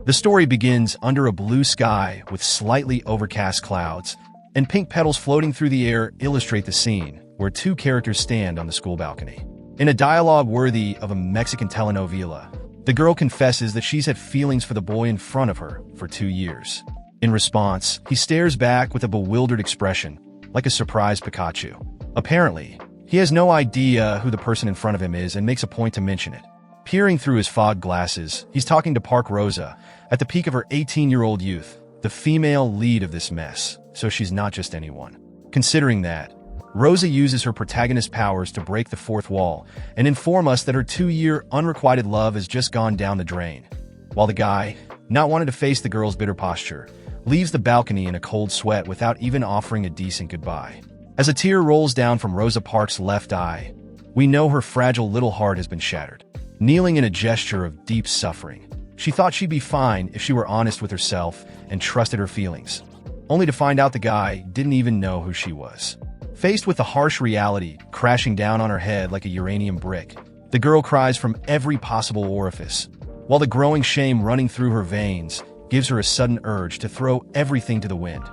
The story begins under a blue sky with slightly overcast clouds, and pink petals floating through the air illustrate the scene where two characters stand on the school balcony. In a dialogue worthy of a Mexican telenovela, the girl confesses that she's had feelings for the boy in front of her for 2 years. In response, he stares back with a bewildered expression, like a surprised Pikachu. Apparently, he has no idea who the person in front of him is and makes a point to mention it. Peering through his fog glasses, he's talking to Park Rosa, at the peak of her 18-year-old youth, the female lead of this mess, so she's not just anyone. Considering that, Rosa uses her protagonist powers to break the fourth wall and inform us that her 2-year unrequited love has just gone down the drain, while the guy, not wanting to face the girl's bitter posture, leaves the balcony in a cold sweat without even offering a decent goodbye. As a tear rolls down from Rosa Parks' left eye, we know her fragile little heart has been shattered. Kneeling in a gesture of deep suffering, she thought she'd be fine if she were honest with herself and trusted her feelings, only to find out the guy didn't even know who she was. Faced with the harsh reality crashing down on her head like a uranium brick, the girl cries from every possible orifice, while the growing shame running through her veins gives her a sudden urge to throw everything to the wind.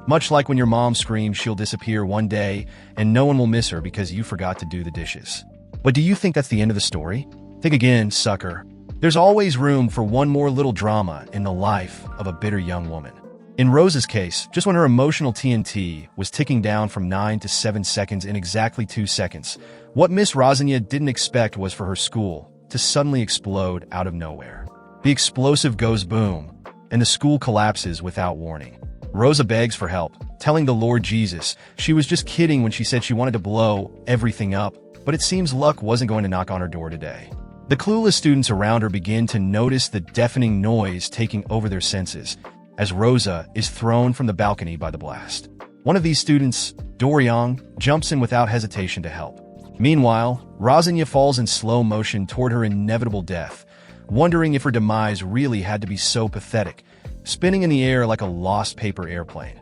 Much like when your mom screams she'll disappear one day and no one will miss her because you forgot to do the dishes. But do you think that's the end of the story? Think again, sucker. There's always room for one more little drama in the life of a bitter young woman. In Rosa's case, just when her emotional TNT was ticking down from 9 to 7 seconds in exactly 2 seconds, what Miss Rosanya didn't expect was for her school to suddenly explode out of nowhere. The explosive goes boom, and the school collapses without warning. Rosa begs for help, telling the Lord Jesus she was just kidding when she said she wanted to blow everything up, but it seems luck wasn't going to knock on her door today. The clueless students around her begin to notice the deafening noise taking over their senses, as Rosa is thrown from the balcony by the blast. One of these students, Doryong, jumps in without hesitation to help. Meanwhile, Rosanya falls in slow motion toward her inevitable death, wondering if her demise really had to be so pathetic, spinning in the air like a lost paper airplane,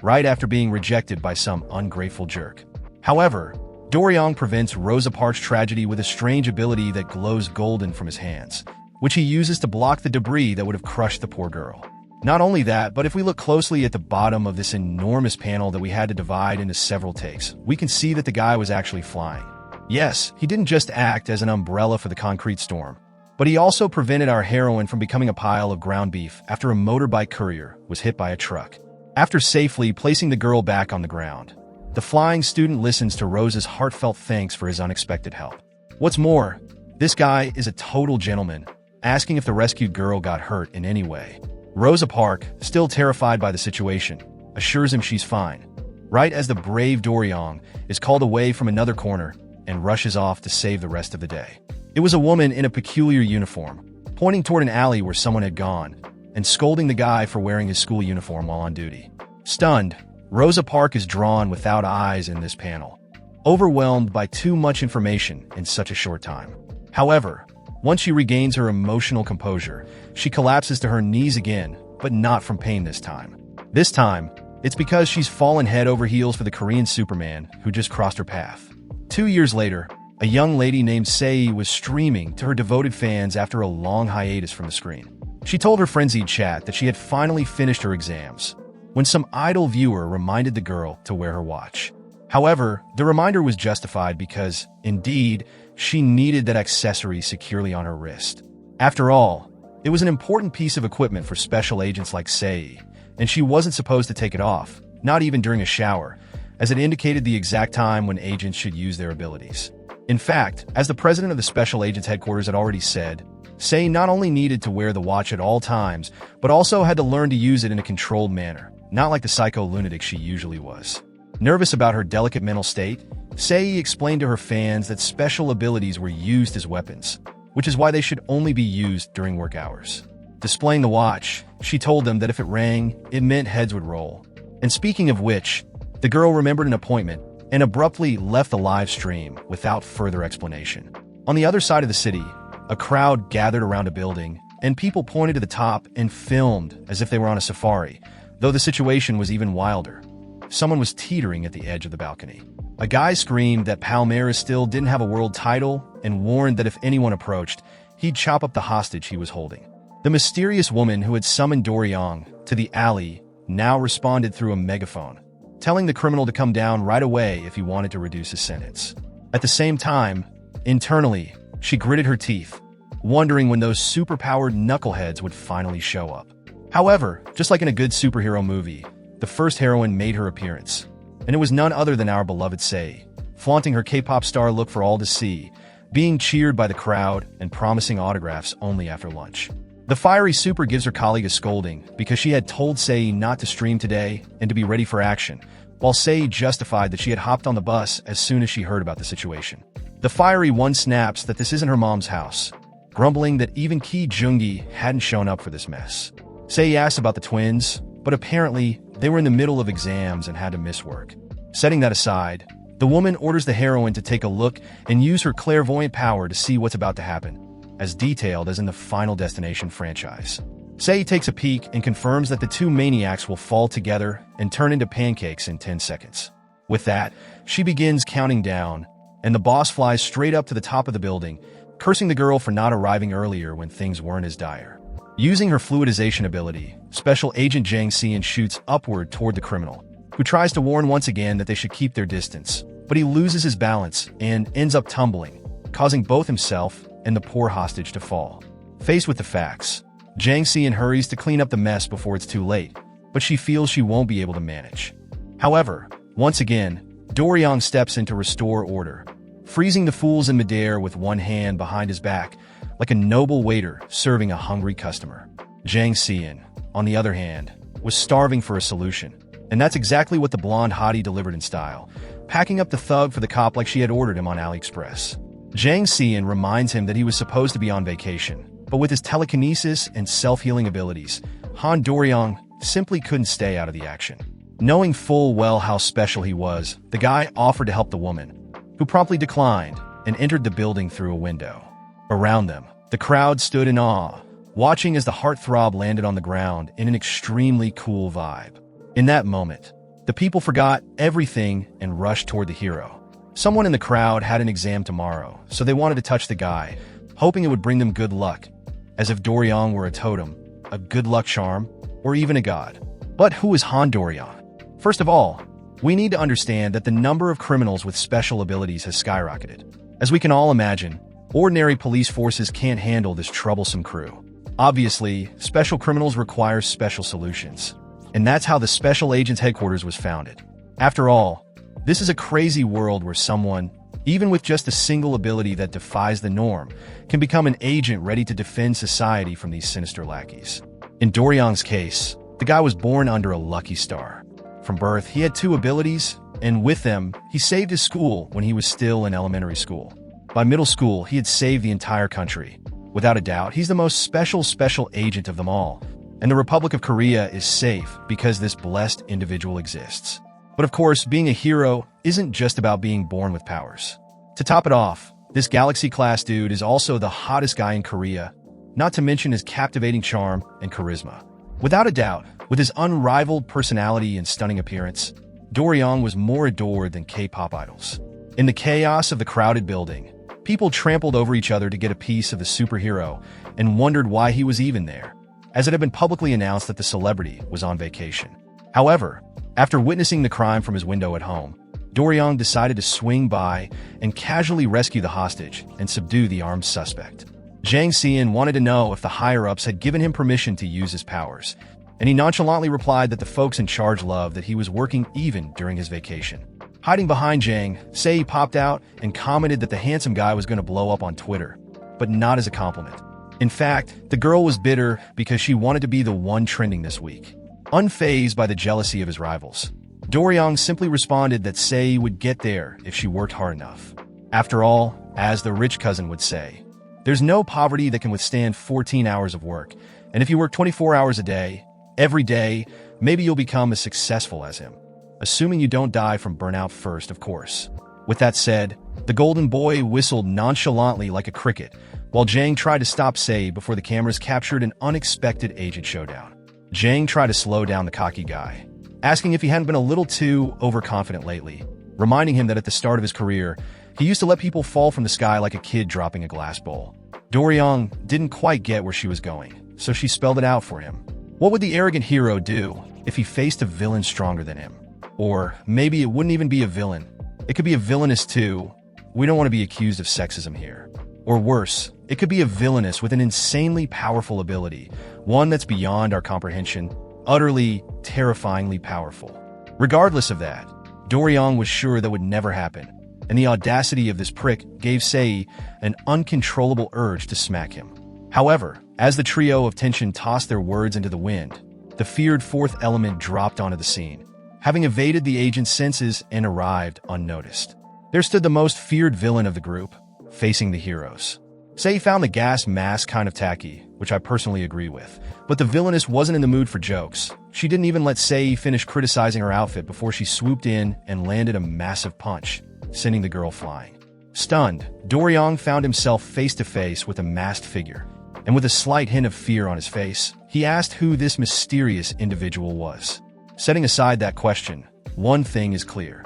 right after being rejected by some ungrateful jerk. However, Doryong prevents Rosa Parks' tragedy with a strange ability that glows golden from his hands, which he uses to block the debris that would have crushed the poor girl. Not only that, but if we look closely at the bottom of this enormous panel that we had to divide into several takes, we can see that the guy was actually flying. Yes, he didn't just act as an umbrella for the concrete storm, but he also prevented our heroine from becoming a pile of ground beef after a motorbike courier was hit by a truck. After safely placing the girl back on the ground, the flying student listens to Rosa's heartfelt thanks for his unexpected help. What's more, this guy is a total gentleman, asking if the rescued girl got hurt in any way. Rosa Parks, still terrified by the situation, assures him she's fine, right as the brave Doryong is called away from another corner and rushes off to save the rest of the day. It was a woman in a peculiar uniform, pointing toward an alley where someone had gone, and scolding the guy for wearing his school uniform while on duty. Stunned, Rosa Parks is drawn without eyes in this panel, overwhelmed by too much information in such a short time. However, once she regains her emotional composure, she collapses to her knees again, but not from pain this time. This time, it's because she's fallen head over heels for the Korean Superman who just crossed her path. 2 years later, a young lady named Sei was streaming to her devoted fans after a long hiatus from the screen. She told her frenzied chat that she had finally finished her exams, when some idle viewer reminded the girl to wear her watch. However, the reminder was justified because, indeed, she needed that accessory securely on her wrist. After all, it was an important piece of equipment for special agents like Sei, and she wasn't supposed to take it off, not even during a shower, as it indicated the exact time when agents should use their abilities. In fact, as the president of the Special Agents Headquarters had already said, Sei not only needed to wear the watch at all times, but also had to learn to use it in a controlled manner, not like the psycho lunatic she usually was. Nervous about her delicate mental state, Sei explained to her fans that special abilities were used as weapons, which is why they should only be used during work hours. Displaying the watch, she told them that if it rang, it meant heads would roll. And speaking of which, the girl remembered an appointment and abruptly left the live stream without further explanation. On the other side of the city, a crowd gathered around a building, and people pointed to the top and filmed as if they were on a safari, though the situation was even wilder. Someone was teetering at the edge of the balcony. A guy screamed that Palmeiras still didn't have a world title and warned that if anyone approached, he'd chop up the hostage he was holding. The mysterious woman who had summoned Doryong to the alley now responded through a megaphone, telling the criminal to come down right away if he wanted to reduce his sentence. At the same time, internally, she gritted her teeth, wondering when those superpowered knuckleheads would finally show up. However, just like in a good superhero movie, the first heroine made her appearance, and it was none other than our beloved Sei, flaunting her K-pop star look for all to see, being cheered by the crowd and promising autographs only after lunch. The fiery super gives her colleague a scolding because she had told Sei not to stream today and to be ready for action, while Sei justified that she had hopped on the bus as soon as she heard about the situation. The fiery one snaps that this isn't her mom's house, grumbling that even Ki Jungi hadn't shown up for this mess. Sei asks about the twins, but apparently they were in the middle of exams and had to miss work. Setting that aside, the woman orders the heroine to take a look and use her clairvoyant power to see what's about to happen, as detailed as in the Final Destination franchise. Sei takes a peek and confirms that the two maniacs will fall together and turn into pancakes in 10 seconds. With that, she begins counting down, and the boss flies straight up to the top of the building, cursing the girl for not arriving earlier when things weren't as dire. Using her fluidization ability, Special Agent Jang Xian shoots upward toward the criminal, who tries to warn once again that they should keep their distance, but he loses his balance and ends up tumbling, causing both himself and the poor hostage to fall. Faced with the facts, Jang Xian hurries to clean up the mess before it's too late, but she feels she won't be able to manage. However, once again, Doryong steps in to restore order, freezing the fools in midair with one hand behind his back, like a noble waiter serving a hungry customer. Jang Xian, on the other hand, was starving for a solution, and that's exactly what the blonde hottie delivered in style, packing up the thug for the cop like she had ordered him on AliExpress. Jang Xian reminds him that he was supposed to be on vacation, but with his telekinesis and self-healing abilities, Han Doryong simply couldn't stay out of the action. Knowing full well how special he was, the guy offered to help the woman, who promptly declined and entered the building through a window. Around them, the crowd stood in awe, watching as the heartthrob landed on the ground in an extremely cool vibe. In that moment, the people forgot everything and rushed toward the hero. Someone in the crowd had an exam tomorrow, so they wanted to touch the guy, hoping it would bring them good luck, as if Doryong were a totem, a good luck charm, or even a god. But who is Han Doryong? First of all, we need to understand that the number of criminals with special abilities has skyrocketed. As we can all imagine, ordinary police forces can't handle this troublesome crew. Obviously, special criminals require special solutions, and that's how the Special Agents Headquarters was founded. After all, this is a crazy world where someone, even with just a single ability that defies the norm, can become an agent ready to defend society from these sinister lackeys. In Doryong's case, the guy was born under a lucky star. From birth, he had two abilities, and with them, he saved his school when he was still in elementary school. By middle school, he had saved the entire country. Without a doubt, he's the most special agent of them all, and the Republic of Korea is safe because this blessed individual exists. But of course, being a hero isn't just about being born with powers. To top it off, this Galaxy-class dude is also the hottest guy in Korea, not to mention his captivating charm and charisma. Without a doubt, with his unrivaled personality and stunning appearance, Doryong was more adored than K-pop idols. In the chaos of the crowded building, people trampled over each other to get a piece of the superhero and wondered why he was even there, as it had been publicly announced that the celebrity was on vacation. However, after witnessing the crime from his window at home, Doryong decided to swing by and casually rescue the hostage and subdue the armed suspect. Jang Xian wanted to know if the higher-ups had given him permission to use his powers, and he nonchalantly replied that the folks in charge loved that he was working even during his vacation. Hiding behind Jang, Sei popped out and commented that the handsome guy was going to blow up on Twitter, but not as a compliment. In fact, the girl was bitter because she wanted to be the one trending this week. Unfazed by the jealousy of his rivals, Doryong simply responded that Sei would get there if she worked hard enough. After all, as the rich cousin would say, there's no poverty that can withstand 14 hours of work, and if you work 24 hours a day, every day, maybe you'll become as successful as him. Assuming you don't die from burnout first, of course. With that said, the golden boy whistled nonchalantly like a cricket, while Jang tried to stop Sei before the cameras captured an unexpected agent showdown. Jang tried to slow down the cocky guy, asking if he hadn't been a little too overconfident lately, reminding him that at the start of his career, he used to let people fall from the sky like a kid dropping a glass bowl. Doryong didn't quite get where she was going, so she spelled it out for him. What would the arrogant hero do if he faced a villain stronger than him? Or maybe it wouldn't even be a villain. It could be a villainess too. We don't want to be accused of sexism here. Or worse, it could be a villainess with an insanely powerful ability, one that's beyond our comprehension, utterly, terrifyingly powerful. Regardless of that, Doryang was sure that would never happen, and the audacity of this prick gave Sei an uncontrollable urge to smack him. However, as the trio of tension tossed their words into the wind, the feared fourth element dropped onto the scene, having evaded the agent's senses and arrived unnoticed. There stood the most feared villain of the group, facing the heroes. Sei found the gas mask kind of tacky, which I personally agree with, but the villainess wasn't in the mood for jokes. She didn't even let Sei finish criticizing her outfit before she swooped in and landed a massive punch, sending the girl flying. Stunned, Doryang found himself face to face with a masked figure, and with a slight hint of fear on his face, he asked who this mysterious individual was. Setting aside that question, one thing is clear.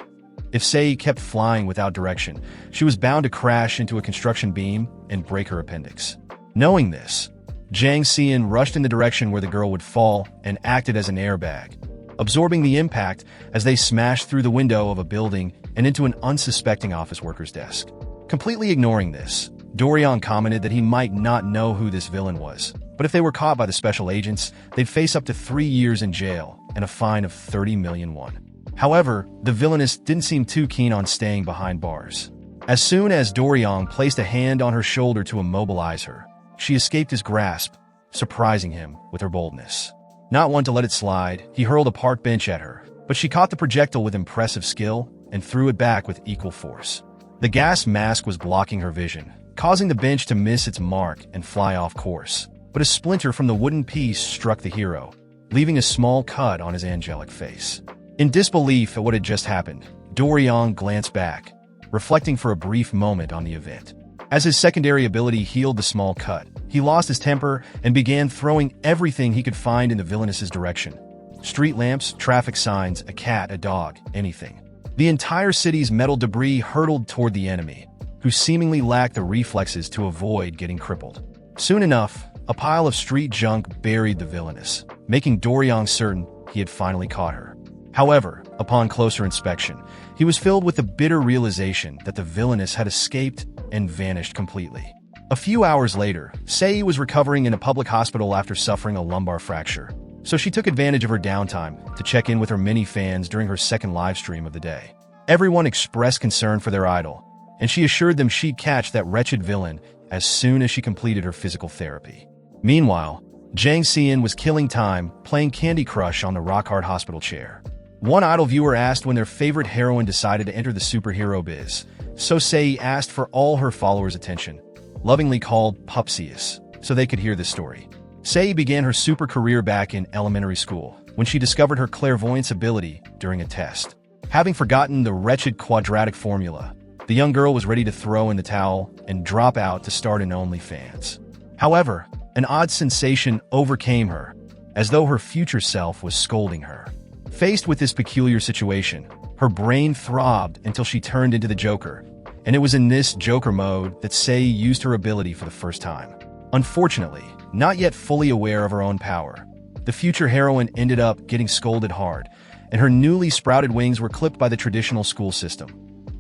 If Sei kept flying without direction, she was bound to crash into a construction beam and break her appendix. Knowing this, Jang Xian rushed in the direction where the girl would fall and acted as an airbag, absorbing the impact as they smashed through the window of a building and into an unsuspecting office worker's desk. Completely ignoring this, Doryang commented that he might not know who this villain was, but if they were caught by the special agents, they'd face up to 3 years in jail and a fine of 30 million won. However, the villainess didn't seem too keen on staying behind bars. As soon as Doryang placed a hand on her shoulder to immobilize her, she escaped his grasp, surprising him with her boldness. Not one to let it slide, he hurled a park bench at her, but she caught the projectile with impressive skill and threw it back with equal force. The gas mask was blocking her vision, causing the bench to miss its mark and fly off course. But a splinter from the wooden piece struck the hero, leaving a small cut on his angelic face. In disbelief at what had just happened, Doryang glanced back, reflecting for a brief moment on the event. As his secondary ability healed the small cut, he lost his temper and began throwing everything he could find in the villainess's direction. Street lamps, traffic signs, a cat, a dog, anything. The entire city's metal debris hurtled toward the enemy, who seemingly lacked the reflexes to avoid getting crippled. Soon enough, a pile of street junk buried the villainess, making Doryang certain he had finally caught her. However, upon closer inspection, he was filled with the bitter realization that the villainess had escaped and vanished completely. A few hours later, Sei was recovering in a public hospital after suffering a lumbar fracture, so she took advantage of her downtime to check in with her many fans during her second live stream of the day. Everyone expressed concern for their idol, and she assured them she'd catch that wretched villain as soon as she completed her physical therapy. Meanwhile, Jang Xian was killing time playing Candy Crush on the rock-hard hospital chair. One idol viewer asked when their favorite heroine decided to enter the superhero biz, so Sei asked for all her followers' attention, lovingly called Pupsius, so they could hear this story. Sei began her super career back in elementary school, when she discovered her clairvoyance ability during a test. Having forgotten the wretched quadratic formula, the young girl was ready to throw in the towel and drop out to start an OnlyFans. However, an odd sensation overcame her, as though her future self was scolding her. Faced with this peculiar situation, her brain throbbed until she turned into the Joker, and it was in this Joker mode that Sei used her ability for the first time. Unfortunately, not yet fully aware of her own power, the future heroine ended up getting scolded hard, and her newly sprouted wings were clipped by the traditional school system,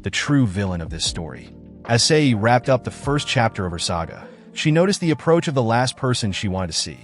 the true villain of this story. As Sei wrapped up the first chapter of her saga, she noticed the approach of the last person she wanted to see.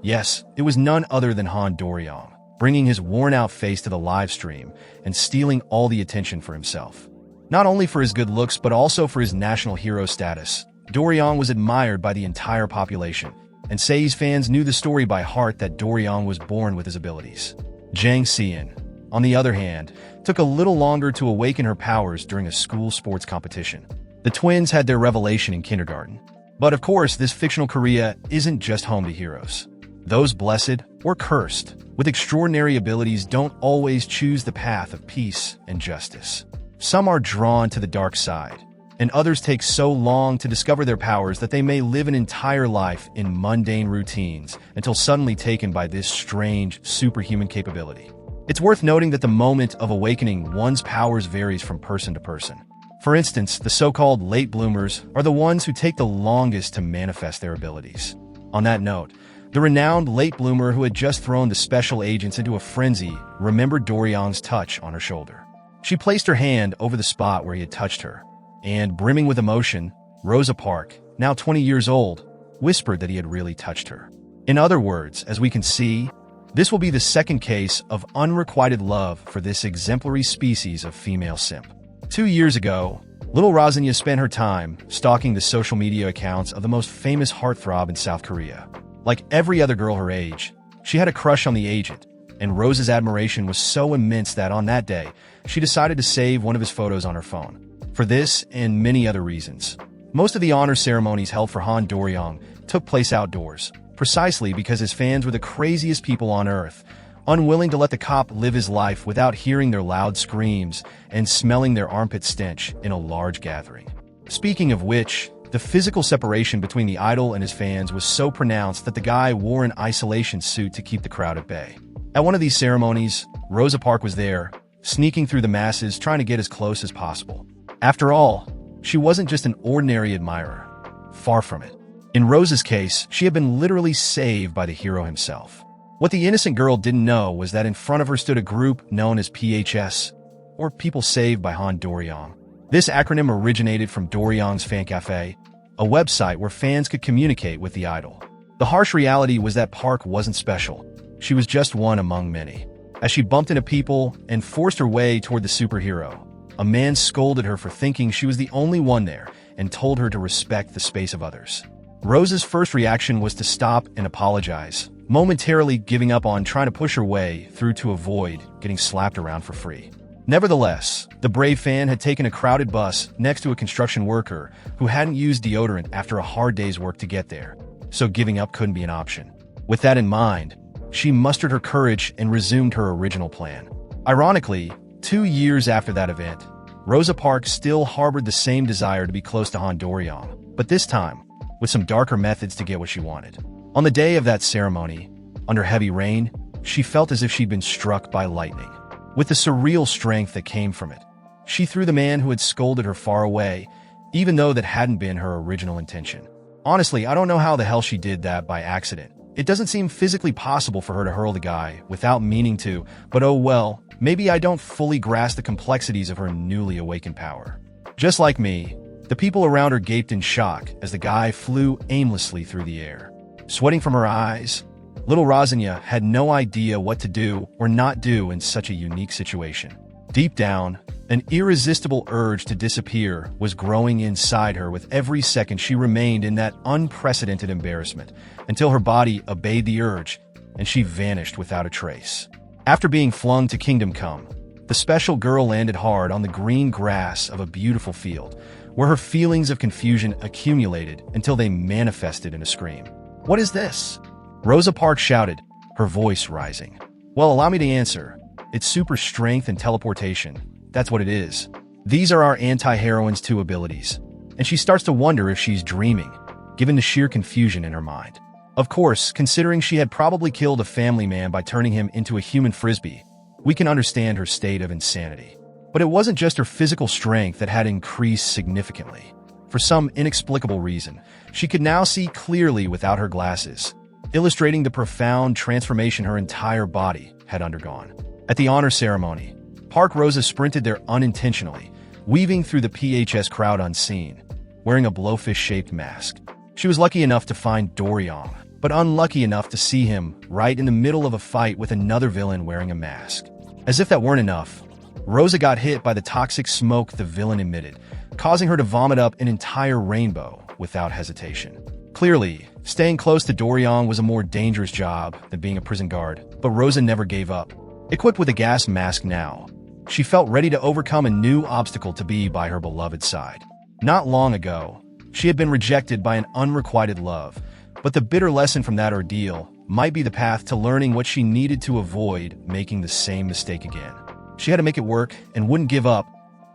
Yes, it was none other than Han Doryang, bringing his worn-out face to the live stream and stealing all the attention for himself. Not only for his good looks, but also for his national hero status, Doryang was admired by the entire population, and Sei's fans knew the story by heart that Doryang was born with his abilities. Jang Xian, on the other hand, took a little longer to awaken her powers during a school sports competition. The twins had their revelation in kindergarten. But of course, this fictional Korea isn't just home to heroes. Those blessed or cursed with extraordinary abilities don't always choose the path of peace and justice. Some are drawn to the dark side, and others take so long to discover their powers that they may live an entire life in mundane routines until suddenly taken by this strange, superhuman capability. It's worth noting that the moment of awakening one's powers varies from person to person. For instance, the so-called late bloomers are the ones who take the longest to manifest their abilities. On that note, The renowned late bloomer who had just thrown the special agents into a frenzy remembered Doryong's touch on her shoulder. She placed her hand over the spot where he had touched her, and, brimming with emotion, Rosa Parks, now 20 years old, whispered that he had really touched her. In other words, as we can see, this will be the second case of unrequited love for this exemplary species of female simp. 2 years ago, little Rosanya spent her time stalking the social media accounts of the most famous heartthrob in South Korea. Like every other girl her age, she had a crush on the agent, and Rose's admiration was so immense that on that day, she decided to save one of his photos on her phone. For this and many other reasons, most of the honor ceremonies held for Han Doryong took place outdoors, precisely because his fans were the craziest people on earth, unwilling to let the cop live his life without hearing their loud screams and smelling their armpit stench in a large gathering. Speaking of which, the physical separation between the idol and his fans was so pronounced that the guy wore an isolation suit to keep the crowd at bay. At one of these ceremonies, Rosa Parks was there, sneaking through the masses trying to get as close as possible. After all, she wasn't just an ordinary admirer. Far from it. In Rosa's case, she had been literally saved by the hero himself. What the innocent girl didn't know was that in front of her stood a group known as PHS, or People Saved by Han Doryong. This acronym originated from Doryong's Fan Cafe, a website where fans could communicate with the idol. The harsh reality was that Park wasn't special. She was just one among many. As she bumped into people and forced her way toward the superhero, a man scolded her for thinking she was the only one there and told her to respect the space of others. Rose's first reaction was to stop and apologize, momentarily giving up on trying to push her way through to avoid getting slapped around for free. Nevertheless, the brave fan had taken a crowded bus next to a construction worker who hadn't used deodorant after a hard day's work to get there, so giving up couldn't be an option. With that in mind, she mustered her courage and resumed her original plan. Ironically, 2 years after that event, Rosa Parks still harbored the same desire to be close to Han Doryong, but this time, with some darker methods to get what she wanted. On the day of that ceremony, under heavy rain, she felt as if she'd been struck by lightning. With the surreal strength that came from it, she threw the man who had scolded her far away, even though that hadn't been her original intention. Honestly, I don't know how the hell she did that by accident. It doesn't seem physically possible for her to hurl the guy without meaning to, but oh well, maybe I don't fully grasp the complexities of her newly awakened power. Just like me, the people around her gaped in shock as the guy flew aimlessly through the air. Sweating from her eyes, little Rosanya had no idea what to do or not do in such a unique situation. Deep down, an irresistible urge to disappear was growing inside her with every second she remained in that unprecedented embarrassment, until her body obeyed the urge and she vanished without a trace. After being flung to Kingdom Come, the special girl landed hard on the green grass of a beautiful field, where her feelings of confusion accumulated until they manifested in a scream. "What is this?" Rosa Parks shouted, her voice rising. "Well, allow me to answer. It's super strength and teleportation. That's what it is. These are our anti-heroine's 2 abilities." And she starts to wonder if she's dreaming, given the sheer confusion in her mind. Of course, considering she had probably killed a family man by turning him into a human frisbee, we can understand her state of insanity. But it wasn't just her physical strength that had increased significantly. For some inexplicable reason, she could now see clearly without her glasses, illustrating the profound transformation her entire body had undergone. At the honor ceremony, Park Rosa sprinted there unintentionally, weaving through the PHS crowd unseen, wearing a blowfish-shaped mask. She was lucky enough to find Doryong, but unlucky enough to see him right in the middle of a fight with another villain wearing a mask. As if that weren't enough, Rosa got hit by the toxic smoke the villain emitted, causing her to vomit up an entire rainbow without hesitation. Clearly, staying close to Doryong was a more dangerous job than being a prison guard, but Rosa never gave up. Equipped with a gas mask now, she felt ready to overcome a new obstacle to be by her beloved side. Not long ago, she had been rejected by an unrequited love, but the bitter lesson from that ordeal might be the path to learning what she needed to avoid making the same mistake again. She had to make it work and wouldn't give up,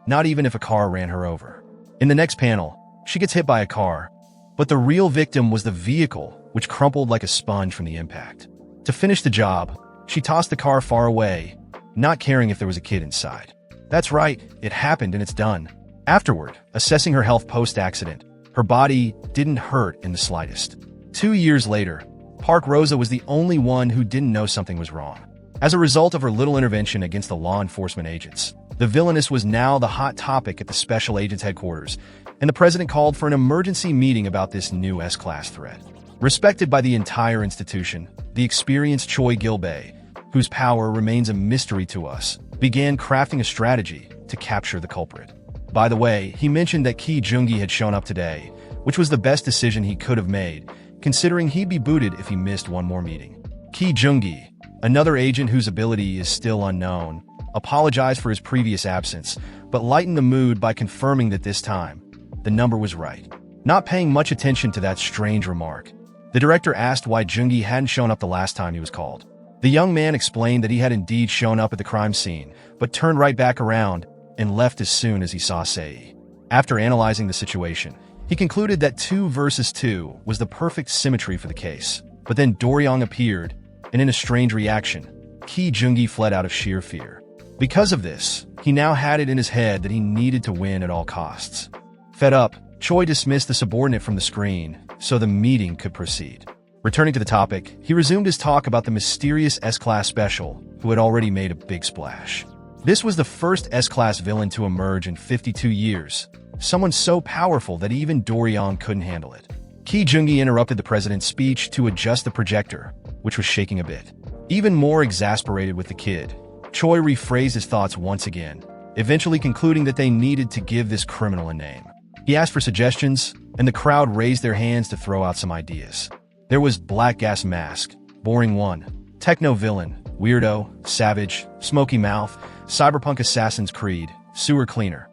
not even if a car ran her over. In the next panel, she gets hit by a car, but the real victim was the vehicle, which crumpled like a sponge from the impact. To finish the job, she tossed the car far away, not caring if there was a kid inside. That's right, it happened and it's done. Afterward, assessing her health post-accident, her body didn't hurt in the slightest. 2 years later, Park Rosa was the only one who didn't know something was wrong. As a result of her little intervention against the law enforcement agents, the villainess was now the hot topic at the special agents headquarters, and the president called for an emergency meeting about this new S-class threat. Respected by the entire institution, the experienced Choi Gilbey, whose power remains a mystery to us, began crafting a strategy to capture the culprit. By the way, he mentioned that Ki Jungi had shown up today, which was the best decision he could have made, considering he'd be booted if he missed one more meeting. Ki Jungi, another agent whose ability is still unknown, apologized for his previous absence, but lightened the mood by confirming that this time, the number was right. Not paying much attention to that strange remark, the director asked why Jungi hadn't shown up the last time he was called. The young man explained that he had indeed shown up at the crime scene, but turned right back around and left as soon as he saw Sei. After analyzing the situation, he concluded that 2 versus 2 was the perfect symmetry for the case. But then Doryong appeared, and in a strange reaction, Ki Jungi fled out of sheer fear. Because of this, he now had it in his head that he needed to win at all costs. Fed up, Choi dismissed the subordinate from the screen so the meeting could proceed. Returning to the topic, he resumed his talk about the mysterious S-Class special, who had already made a big splash. This was the first S-Class villain to emerge in 52 years, someone so powerful that even Doryong couldn't handle it. Ki Jungi interrupted the president's speech to adjust the projector, which was shaking a bit. Even more exasperated with the kid, Choi rephrased his thoughts once again, eventually concluding that they needed to give this criminal a name. He asked for suggestions, and the crowd raised their hands to throw out some ideas. There was Black Gas Mask, Boring One, Techno Villain, Weirdo, Savage, Smoky Mouth, Cyberpunk Assassin's Creed, Sewer Cleaner.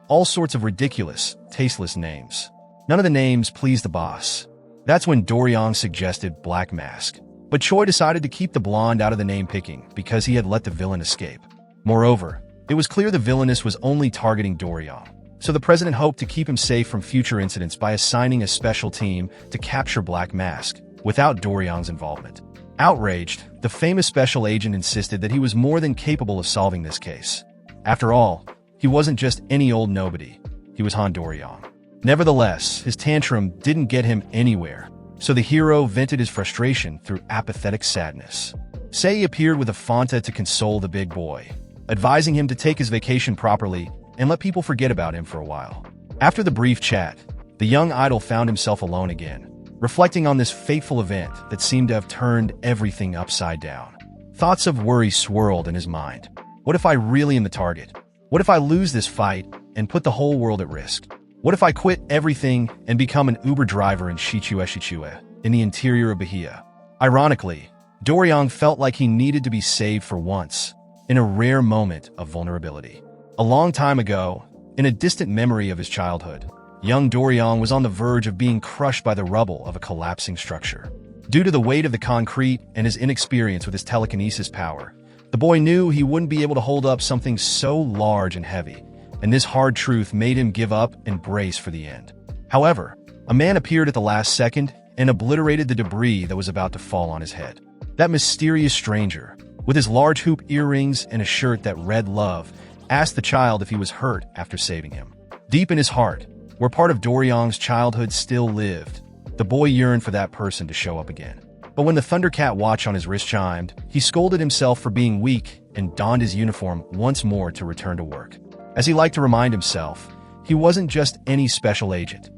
All sorts of ridiculous, tasteless names. None of the names pleased the boss. That's when Doryong suggested Black Mask. But Choi decided to keep the blonde out of the name picking because he had let the villain escape. Moreover, it was clear the villainess was only targeting Doryong. So the president hoped to keep him safe from future incidents by assigning a special team to capture Black Mask, without Doryong's involvement. Outraged, the famous special agent insisted that he was more than capable of solving this case. After all, he wasn't just any old nobody, he was Han Doryong. Nevertheless, his tantrum didn't get him anywhere, so the hero vented his frustration through apathetic sadness. Sei appeared with a Fanta to console the big boy, advising him to take his vacation properly and let people forget about him for a while. After the brief chat, the young idol found himself alone again, reflecting on this fateful event that seemed to have turned everything upside down. Thoughts of worry swirled in his mind. What if I really am the target? What if I lose this fight and put the whole world at risk? What if I quit everything and become an Uber driver in Shichue in the interior of Bahia? Ironically, Doryong felt like he needed to be saved for once, in a rare moment of vulnerability. A long time ago, in a distant memory of his childhood, young Doryong was on the verge of being crushed by the rubble of a collapsing structure. Due to the weight of the concrete and his inexperience with his telekinesis power, the boy knew he wouldn't be able to hold up something so large and heavy, and this hard truth made him give up and brace for the end. However, a man appeared at the last second and obliterated the debris that was about to fall on his head. That mysterious stranger, with his large hoop earrings and a shirt that read love, asked the child if he was hurt after saving him. Deep in his heart, where part of Doryong's childhood still lived, the boy yearned for that person to show up again. But when the Thundercat watch on his wrist chimed, he scolded himself for being weak and donned his uniform once more to return to work. As he liked to remind himself, he wasn't just any special agent.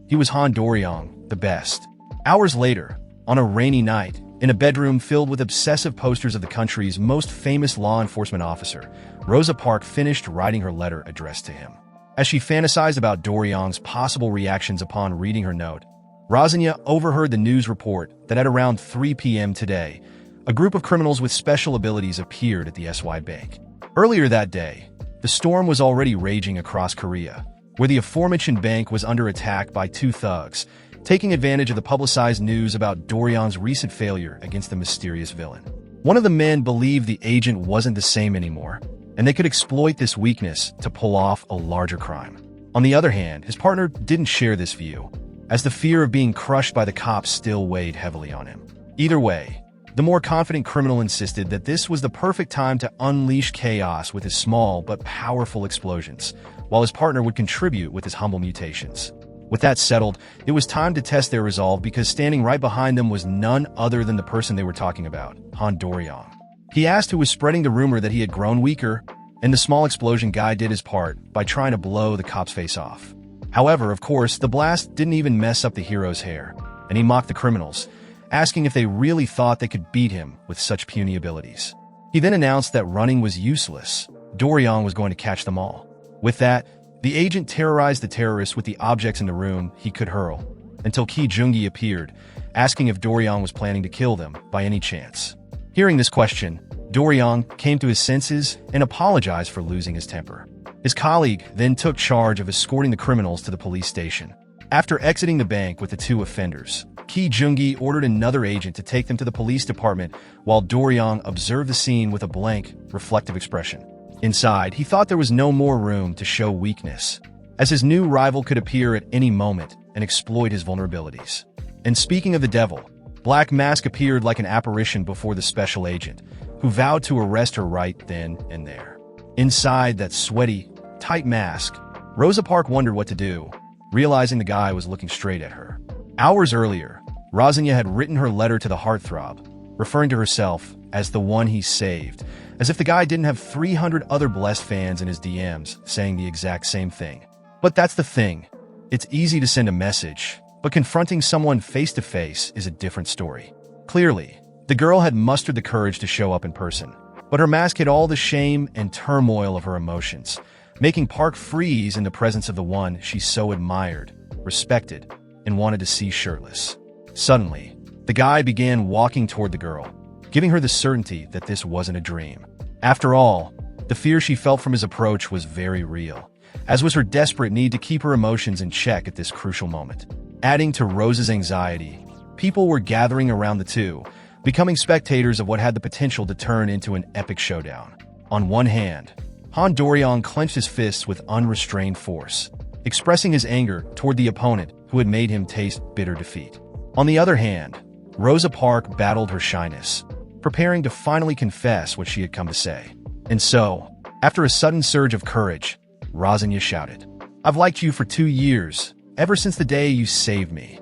He was Han Doryong, the best. Hours later, on a rainy night, in a bedroom filled with obsessive posters of the country's most famous law enforcement officer, Rosa Parks finished writing her letter addressed to him. As she fantasized about Doryong's possible reactions upon reading her note, Razanya overheard the news report that at around 3 p.m. today, a group of criminals with special abilities appeared at the SY Bank. Earlier that day, the storm was already raging across Korea, where the aforementioned bank was under attack by 2 thugs, taking advantage of the publicized news about Doryong's recent failure against the mysterious villain. One of the men believed the agent wasn't the same anymore, and they could exploit this weakness to pull off a larger crime. On the other hand, his partner didn't share this view, as the fear of being crushed by the cops still weighed heavily on him. Either way, the more confident criminal insisted that this was the perfect time to unleash chaos with his small but powerful explosions, while his partner would contribute with his humble mutations. With that settled, it was time to test their resolve because standing right behind them was none other than the person they were talking about, Han Do-ryong. He asked who was spreading the rumor that he had grown weaker, and the small explosion guy did his part by trying to blow the cop's face off. However, of course, the blast didn't even mess up the hero's hair, and he mocked the criminals, asking if they really thought they could beat him with such puny abilities. He then announced that running was useless. Do-ryong was going to catch them all. With that, the agent terrorized the terrorists with the objects in the room he could hurl, until Ki Jungi appeared, asking if Do-ryong was planning to kill them by any chance. Hearing this question, Do-ryong came to his senses and apologized for losing his temper. His colleague then took charge of escorting the criminals to the police station. After exiting the bank with the two offenders, Ki Jungi ordered another agent to take them to the police department while Do-ryong observed the scene with a blank, reflective expression. Inside, he thought there was no more room to show weakness, as his new rival could appear at any moment and exploit his vulnerabilities. And speaking of the devil, Black Mask appeared like an apparition before the special agent, who vowed to arrest her right then and there. Inside that sweaty, tight mask, Rosa Parks wondered what to do, realizing the guy was looking straight at her. Hours earlier, Rosanya had written her letter to the heartthrob, referring to herself as the one he saved, as if the guy didn't have 300 other blessed fans in his DMs saying the exact same thing. But that's the thing. It's easy to send a message, but confronting someone face-to-face is a different story. Clearly, the girl had mustered the courage to show up in person, but her mask hid all the shame and turmoil of her emotions, making Park freeze in the presence of the one she so admired, respected, and wanted to see shirtless. Suddenly, the guy began walking toward the girl, giving her the certainty that this wasn't a dream. After all, the fear she felt from his approach was very real, as was her desperate need to keep her emotions in check at this crucial moment. Adding to Rose's anxiety, people were gathering around the two, becoming spectators of what had the potential to turn into an epic showdown. On one hand, Han Do-ryong clenched his fists with unrestrained force, expressing his anger toward the opponent who had made him taste bitter defeat. On the other hand, Rosa Parks battled her shyness, preparing to finally confess what she had come to say. And so, after a sudden surge of courage, Rosanya shouted, "I've liked you for 2 years, ever since the day you saved me."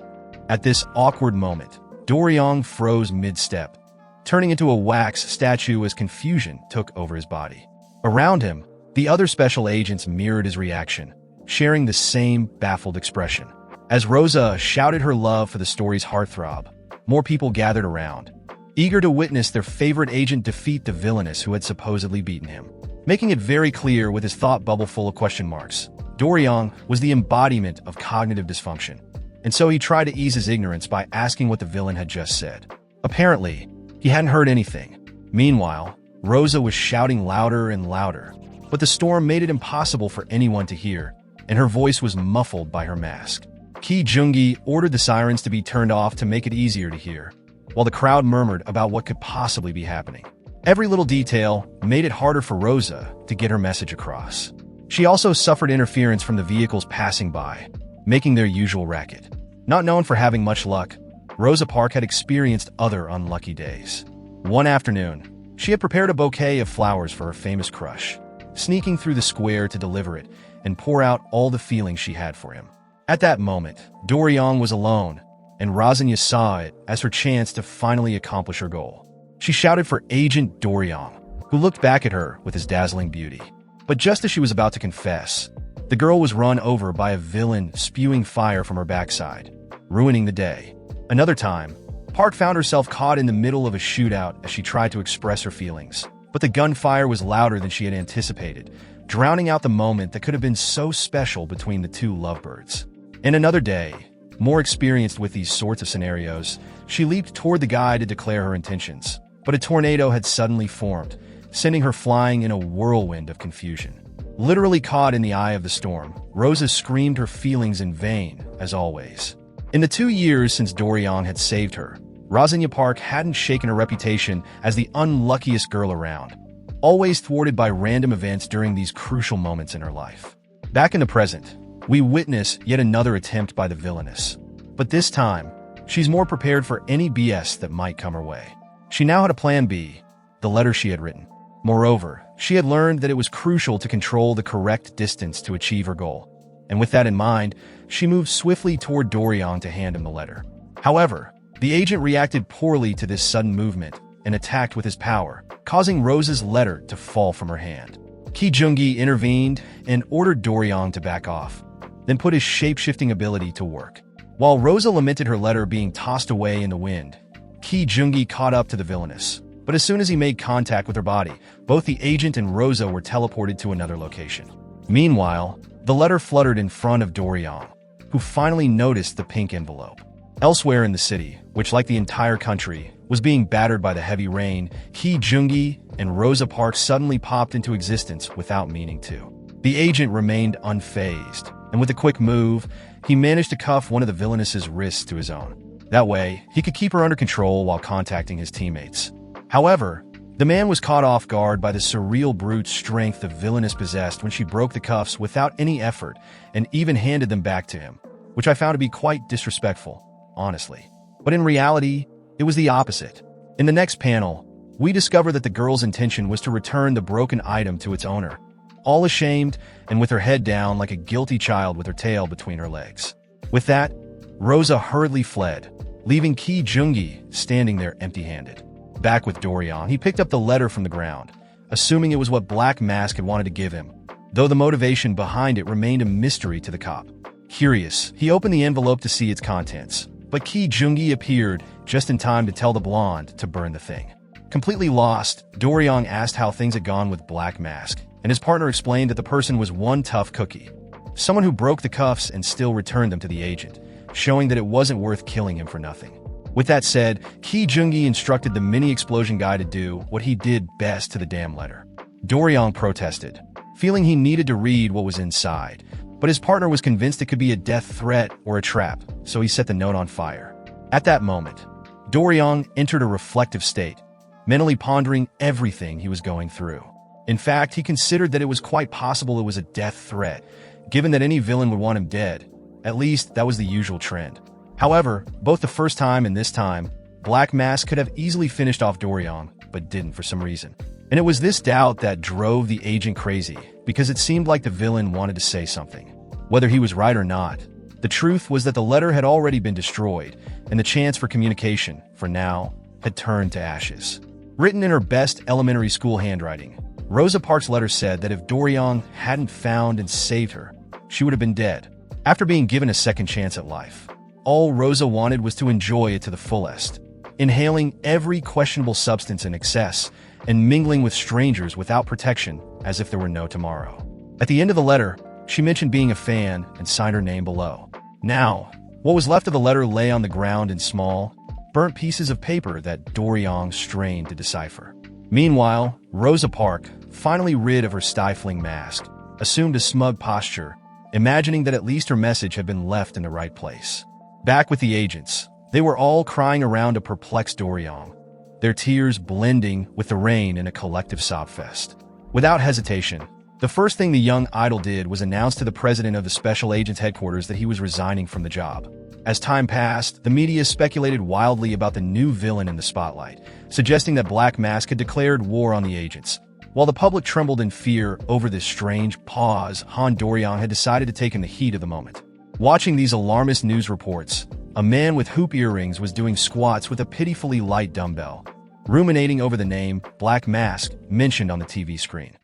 At this awkward moment, Do-ryong froze mid-step, turning into a wax statue as confusion took over his body. Around him, the other special agents mirrored his reaction, sharing the same baffled expression. As Rosa shouted her love for the story's heartthrob, more people gathered around, eager to witness their favorite agent defeat the villainess who had supposedly beaten him. Making it very clear with his thought bubble full of question marks, Do-ryong was the embodiment of cognitive dysfunction, and so he tried to ease his ignorance by asking what the villain had just said. Apparently, he hadn't heard anything. Meanwhile, Rosa was shouting louder and louder, but the storm made it impossible for anyone to hear, and her voice was muffled by her mask. Ki Jungi ordered the sirens to be turned off to make it easier to hear, while the crowd murmured about what could possibly be happening. Every little detail made it harder for Rosa to get her message across. She also suffered interference from the vehicles passing by, making their usual racket. Not known for having much luck, Rosa Parks had experienced other unlucky days. One afternoon, she had prepared a bouquet of flowers for her famous crush, sneaking through the square to deliver it and pour out all the feelings she had for him. At that moment, Do-ryong was alone, and Rosanya saw it as her chance to finally accomplish her goal. She shouted for Agent Do-ryong, who looked back at her with his dazzling beauty. But just as she was about to confess, the girl was run over by a villain spewing fire from her backside, ruining the day. Another time, Park found herself caught in the middle of a shootout as she tried to express her feelings. But the gunfire was louder than she had anticipated, drowning out the moment that could have been so special between the two lovebirds. In another day, more experienced with these sorts of scenarios, she leaped toward the guy to declare her intentions. But a tornado had suddenly formed, sending her flying in a whirlwind of confusion. Literally caught in the eye of the storm, Rosa screamed her feelings in vain, as always. In the 2 years since Do-ryong had saved her, Rosanya Parks hadn't shaken her reputation as the unluckiest girl around, always thwarted by random events during these crucial moments in her life. Back in the present, we witness yet another attempt by the villainess. But this time, she's more prepared for any BS that might come her way. She now had a plan B, the letter she had written. Moreover, she had learned that it was crucial to control the correct distance to achieve her goal. and with that in mind, she moved swiftly toward Doryong to hand him the letter. However, the agent reacted poorly to this sudden movement and attacked with his power, causing Rosa's letter to fall from her hand. Ki Jungi intervened and ordered Doryong to back off, then put his shape-shifting ability to work. While Rosa lamented her letter being tossed away in the wind, Ki Jungi caught up to the villainess. But as soon as he made contact with her body, both the agent and Rosa were teleported to another location. Meanwhile, the letter fluttered in front of Doryong, who finally noticed the pink envelope. Elsewhere in the city, which like the entire country, was being battered by the heavy rain, Ki Jungi and Rosa Parks suddenly popped into existence without meaning to. The agent remained unfazed, and with a quick move, he managed to cuff one of the villainess's wrists to his own. That way, he could keep her under control while contacting his teammates. However, the man was caught off guard by the surreal brute strength the villainess possessed when she broke the cuffs without any effort and even handed them back to him, which I found to be quite disrespectful, honestly. But in reality, it was the opposite. In the next panel, we discover that the girl's intention was to return the broken item to its owner, all ashamed and with her head down like a guilty child with her tail between her legs. With that, Rosa hurriedly fled, leaving Ki Jungi standing there empty-handed. Back with Doryong, he picked up the letter from the ground, assuming it was what Black Mask had wanted to give him, though the motivation behind it remained a mystery to the cop. Curious, he opened the envelope to see its contents, but Ki Jungi appeared just in time to tell the blonde to burn the thing. Completely lost, Doryong asked how things had gone with Black Mask, and his partner explained that the person was one tough cookie, someone who broke the cuffs and still returned them to the agent, showing that it wasn't worth killing him for nothing. With that said, Ki Jungi instructed the mini-explosion guy to do what he did best to the damn letter. Doryong protested, feeling he needed to read what was inside, but his partner was convinced it could be a death threat or a trap, so he set the note on fire. At that moment, Doryong entered a reflective state, mentally pondering everything he was going through. In fact, he considered that it was quite possible it was a death threat, given that any villain would want him dead. At least, that was the usual trend. However, both the first time and this time, Black Mask could have easily finished off Doryong, but didn't for some reason. And it was this doubt that drove the agent crazy, because it seemed like the villain wanted to say something. Whether he was right or not, the truth was that the letter had already been destroyed, and the chance for communication, for now, had turned to ashes. Written in her best elementary school handwriting, Rosa Parks' letter said that if Doryong hadn't found and saved her, she would have been dead. After being given a second chance at life, all Rosa wanted was to enjoy it to the fullest, inhaling every questionable substance in excess and mingling with strangers without protection as if there were no tomorrow. At the end of the letter, she mentioned being a fan and signed her name below. Now, what was left of the letter lay on the ground in small, burnt pieces of paper that Doryong strained to decipher. Meanwhile, Rosa Parks, finally rid of her stifling mask, assumed a smug posture, imagining that at least her message had been left in the right place. Back with the agents, they were all crying around a perplexed Doryong, their tears blending with the rain in a collective sob fest. Without hesitation, the first thing the young idol did was announce to the president of the Special Agents headquarters that he was resigning from the job. As time passed, the media speculated wildly about the new villain in the spotlight, suggesting that Black Mask had declared war on the agents. While the public trembled in fear over this strange pause, Doryong had decided to take in the heat of the moment. Watching these alarmist news reports, a man with hoop earrings was doing squats with a pitifully light dumbbell, ruminating over the name Black Mask mentioned on the TV screen.